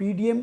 PDM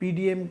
PDM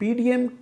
PDM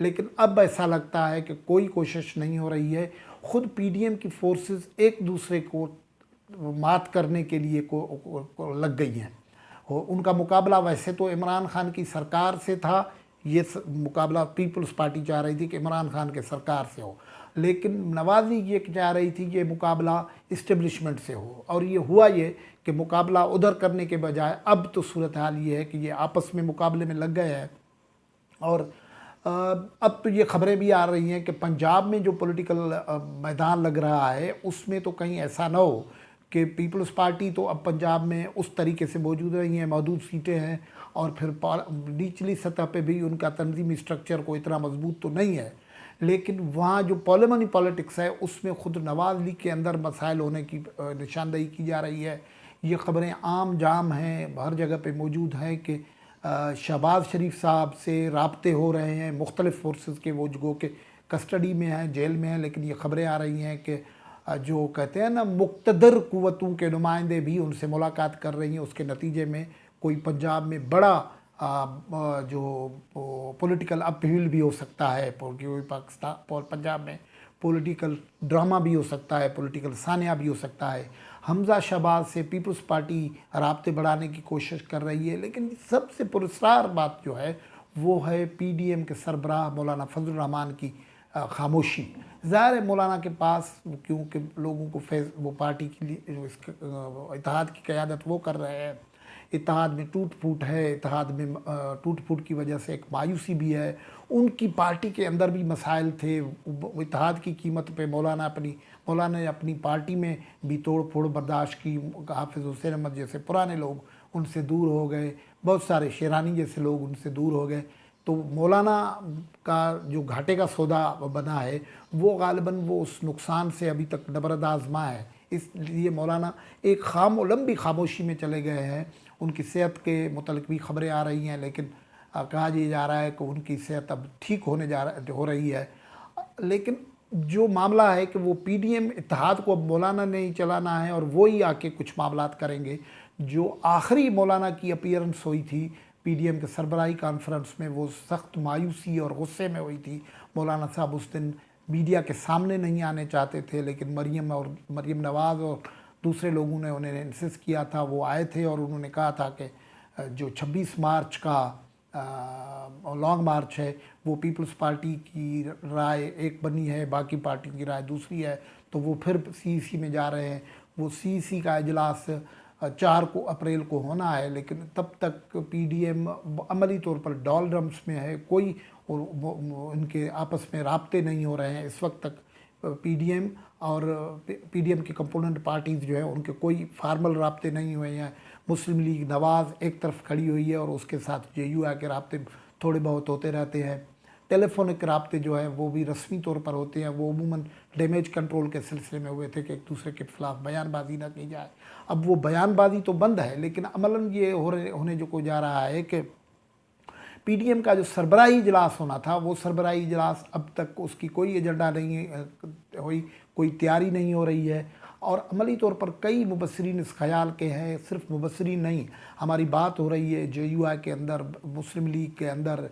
لیکن اب ایسا لگتا ہے کہ کوئی کوشش نہیں ہو رہی ہے. خود پی ڈی ایم کی فورسز ایک دوسرے کو مات کرنے کے لیے لگ گئی ہیں. ان کا مقابلہ ویسے تو عمران خان کی سرکار سے تھا، یہ مقابلہ پیپلز پارٹی چاہ رہی تھی کہ عمران خان کے سرکار سے ہو، لیکن نواز لیگ یہ چاہ رہی تھی کہ مقابلہ اسٹیبلشمنٹ سے ہو. اور یہ ہوا یہ کہ مقابلہ ادھر کرنے کے بجائے اب تو صورتحال یہ ہے کہ یہ آپس میں مقابلے میں لگ گئے ہیں. اور اب تو یہ خبریں بھی آ رہی ہیں کہ پنجاب میں جو پولیٹیکل میدان لگ رہا ہے اس میں تو کہیں ایسا نہ ہو کہ پیپلز پارٹی تو اب پنجاب میں اس طریقے سے موجود رہی ہیں، محدود سیٹیں ہیں، اور پھر نچلی سطح پہ بھی ان کا تنظیمی سٹرکچر کو اتنا مضبوط تو نہیں ہے، لیکن وہاں جو پارلیمنٹری پالیٹکس ہے اس میں خود نواز لیگ کے اندر مسائل ہونے کی نشاندہی کی جا رہی ہے. یہ خبریں عام جام ہیں، ہر جگہ پہ موجود ہیں کہ شہباز شریف صاحب سے رابطے ہو رہے ہیں مختلف فورسز کے، وہ جو کہ کسٹڈی میں ہیں، جیل میں ہیں، لیکن یہ خبریں آ رہی ہیں کہ جو کہتے ہیں نا مقتدر قوتوں کے نمائندے بھی ان سے ملاقات کر رہی ہیں. اس کے نتیجے میں کوئی پنجاب میں بڑا جو پولیٹیکل اپہیل بھی ہو سکتا ہے، پاکستان پنجاب میں پولیٹیکل ڈرامہ بھی ہو سکتا ہے، پولیٹیکل سانحہ بھی ہو سکتا ہے. حمزہ شہباز سے پیپلز پارٹی رابطے بڑھانے کی کوشش کر رہی ہے، لیکن سب سے پراسرار بات جو ہے وہ ہے پی ڈی ایم کے سربراہ مولانا فضل الرحمان کی خاموشی. ظاہر ہے مولانا کے پاس کیونکہ لوگوں کو وہ پارٹی کے لیے اتحاد کی قیادت وہ کر رہے ہیں، اتحاد میں ٹوٹ پھوٹ ہے، اتحاد میں ٹوٹ پھوٹ کی وجہ سے ایک مایوسی بھی ہے. ان کی پارٹی کے اندر بھی مسائل تھے، اتحاد کی قیمت پہ مولانا نے اپنی پارٹی میں بھی توڑ پھوڑ برداشت کی. حافظ حسین احمد جیسے پرانے لوگ ان سے دور ہو گئے، بہت سارے شیرانی جیسے لوگ ان سے دور ہو گئے. تو مولانا کا جو گھاٹے کا سودا بنا ہے وہ غالباً وہ اس نقصان سے ابھی تک نبرد آزما ہے. اس لیے مولانا ایک لمبی خاموشی میں چلے گئے ہیں. ان کی صحت کے متعلق بھی خبریں آ رہی ہیں، لیکن کہا یہ جا رہا ہے کہ ان کی صحت اب ٹھیک ہو رہی ہے. لیکن جو معاملہ ہے کہ وہ پی ڈی ایم اتحاد کو اب مولانا نے ہی چلانا ہے، اور وہی آ کے کچھ معاملات کریں گے. جو آخری مولانا کی اپیئرنس ہوئی تھی پی ڈی ایم کے سربراہی کانفرنس میں، وہ سخت مایوسی اور غصے میں ہوئی تھی. مولانا صاحب اس دن میڈیا کے سامنے نہیں آنے چاہتے تھے، لیکن مریم نواز اور دوسرے لوگوں نے انہیں انسسٹ کیا تھا، وہ آئے تھے اور انہوں نے کہا تھا کہ جو 26 مارچ کا لانگ مارچ ہے وہ پیپلز پارٹی کی رائے ایک بنی ہے، باقی پارٹی کی رائے دوسری ہے، تو وہ پھر سی سی میں جا رہے ہیں. وہ سی سی کا اجلاس 4 اپریل کو ہونا ہے، لیکن تب تک پی ڈی ایم عملی طور پر ڈال ڈرمس میں ہے. کوئی ان کے آپس میں رابطے نہیں ہو رہے ہیں اس وقت تک. پی ڈی ایم اور پی ڈی ایم کی کمپوننٹ پارٹیز جو ہیں ان کے کوئی فارمل رابطے نہیں ہوئے ہیں. مسلم لیگ نواز ایک طرف کھڑی ہوئی ہے اور اس کے ساتھ جے یو آئی کے رابطے تھوڑے بہت ہوتے رہتے ہیں. ٹیلی فونک رابطے جو ہیں وہ بھی رسمی طور پر ہوتے ہیں، وہ عموماً ڈیمیج کنٹرول کے سلسلے میں ہوئے تھے کہ ایک دوسرے کے خلاف بیان بازی نہ کی جائے. اب وہ بیان بازی تو بند ہے، لیکن عملاً یہ ہونے جو کو جا رہا ہے کہ پی ڈی ایم کا جو سربراہی اجلاس ہونا تھا وہ سربراہی اجلاس اب تک اس کی کوئی ایجنڈا نہیں ہوئی، کوئی تیاری نہیں ہو رہی ہے. اور عملی طور پر کئی مبصرین اس خیال کے ہیں، صرف مبصرین نہیں، ہماری بات ہو رہی ہے جے یو آئی کے اندر، مسلم لیگ کے اندر،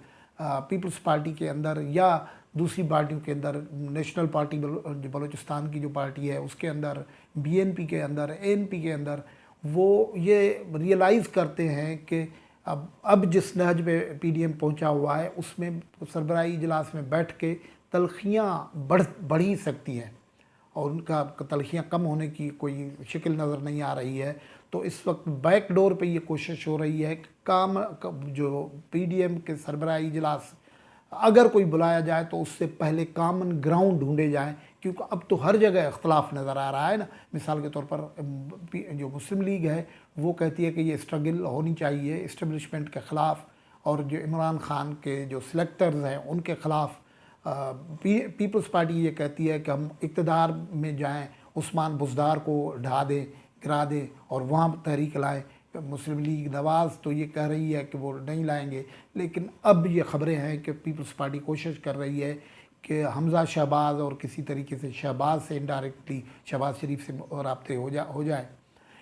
پیپلز پارٹی کے اندر یا دوسری پارٹیوں کے اندر، نیشنل پارٹی بلوچستان کی جو پارٹی ہے اس کے اندر، بی این پی کے اندر، اے این پی کے اندر، وہ یہ ریئلائز کرتے ہیں کہ اب جس نہج پہ پی ڈی ایم پہنچا ہوا ہے اس میں سربراہی اجلاس میں بیٹھ کے تلخیاں بڑھ ہی سکتی ہیں، اور ان کا تلخیاں کم ہونے کی کوئی شکل نظر نہیں آ رہی ہے. تو اس وقت بیک ڈور پہ یہ کوشش ہو رہی ہے کہ جو پی ڈی ایم کے سربراہی اجلاس اگر کوئی بلایا جائے تو اس سے پہلے کامن گراؤنڈ ڈھونڈے جائیں، کیونکہ اب تو ہر جگہ اختلاف نظر آ رہا ہے نا. مثال کے طور پر جو مسلم لیگ ہے وہ کہتی ہے کہ یہ اسٹرگل ہونی چاہیے اسٹیبلشمنٹ کے خلاف، اور جو عمران خان کے جو سلیکٹرز ہیں ان کے خلاف. پیپلز پارٹی یہ کہتی ہے کہ ہم اقتدار میں جائیں، عثمان بزدار کو گرا دیں اور وہاں تحریک لائیں. مسلم لیگ نواز تو یہ کہہ رہی ہے کہ وہ نہیں لائیں گے، لیکن اب یہ خبریں ہیں کہ پیپلز پارٹی کوشش کر رہی ہے کہ حمزہ شہباز اور کسی طریقے سے شہباز سے انڈائریکٹلی شہباز شریف سے رابطے ہو جائیں.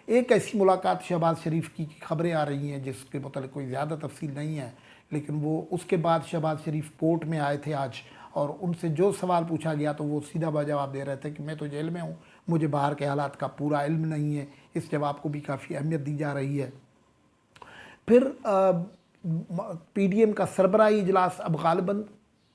ایک ایسی ملاقات شہباز شریف کی خبریں آ رہی ہیں جس کے متعلق کوئی زیادہ تفصیل نہیں ہے، لیکن وہ اس کے بعد شہباز شریف کورٹ میں آئے تھے آج، اور ان سے جو سوال پوچھا گیا تو وہ سیدھا جواب دے رہے تھے کہ میں تو جیل میں ہوں، مجھے باہر کے حالات کا پورا علم نہیں ہے۔ اس جواب کو بھی کافی اہمیت دی جا رہی ہے۔ پھر پی ڈی ایم کا سربراہی اجلاس اب غالباً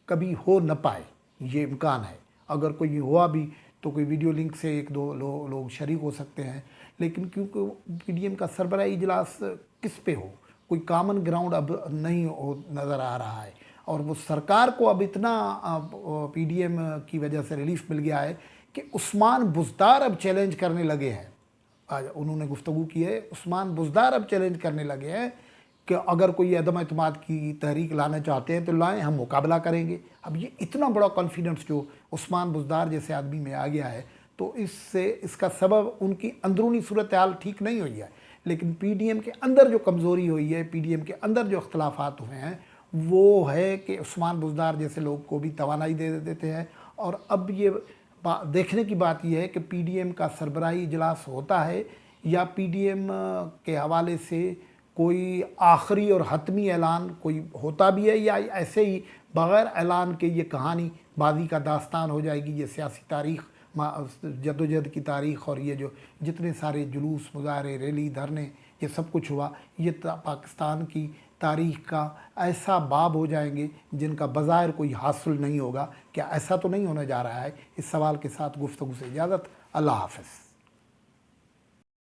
کبھی ہو نہ پائے، یہ امکان ہے۔ اگر کوئی ہوا بھی تو کوئی ویڈیو لنک سے ایک دو لوگ شریک ہو سکتے ہیں، لیکن کیونکہ پی ڈی ایم کا سربراہی اجلاس کس پہ ہو، کوئی کامن گراؤنڈ اب نہیں نظر آ رہا ہے، اور وہ سرکار کو اب اتنا پی ڈی ایم کی وجہ سے ریلیف مل گیا ہے کہ عثمان بزدار اب چیلنج کرنے لگے ہیں۔ آج انہوں نے گفتگو کی ہے، عثمان بزدار اب چیلنج کرنے لگے ہیں کہ اگر کوئی عدم اعتماد کی تحریک لانا چاہتے ہیں تو لائیں، ہم مقابلہ کریں گے۔ اب یہ اتنا بڑا کانفیڈنس جو عثمان بزدار جیسے آدمی میں آ گیا ہے، تو اس کا سبب ان کی اندرونی صورتحال ٹھیک نہیں ہوئی ہے، لیکن پی ڈی ایم کے اندر جو کمزوری ہوئی ہے، پی ڈی ایم کے اندر جو اختلافات ہوئے ہیں، وہ ہے کہ عثمان بزدار جیسے لوگ کو بھی توانائی دے دیتے ہیں۔ اور اب یہ دیکھنے کی بات یہ ہے کہ پی ڈی ایم کا سربراہی اجلاس ہوتا ہے یا پی ڈی ایم کے حوالے سے کوئی آخری اور حتمی اعلان کوئی ہوتا بھی ہے، یا ایسے ہی بغیر اعلان کے یہ کہانی بازی کا داستان ہو جائے گی۔ یہ سیاسی تاریخ، جدوجہد کی تاریخ، اور یہ جو جتنے سارے جلوس، مظاہرے، ریلی، دھرنے، یہ سب کچھ ہوا، یہ پاکستان کی تاریخ کا ایسا باب ہو جائیں گے جن کا بظاہر کوئی حاصل نہیں ہوگا۔ کیا ایسا تو نہیں ہونے جا رہا ہے؟ اس سوال کے ساتھ گفتگو سے اجازت۔ اللہ حافظ۔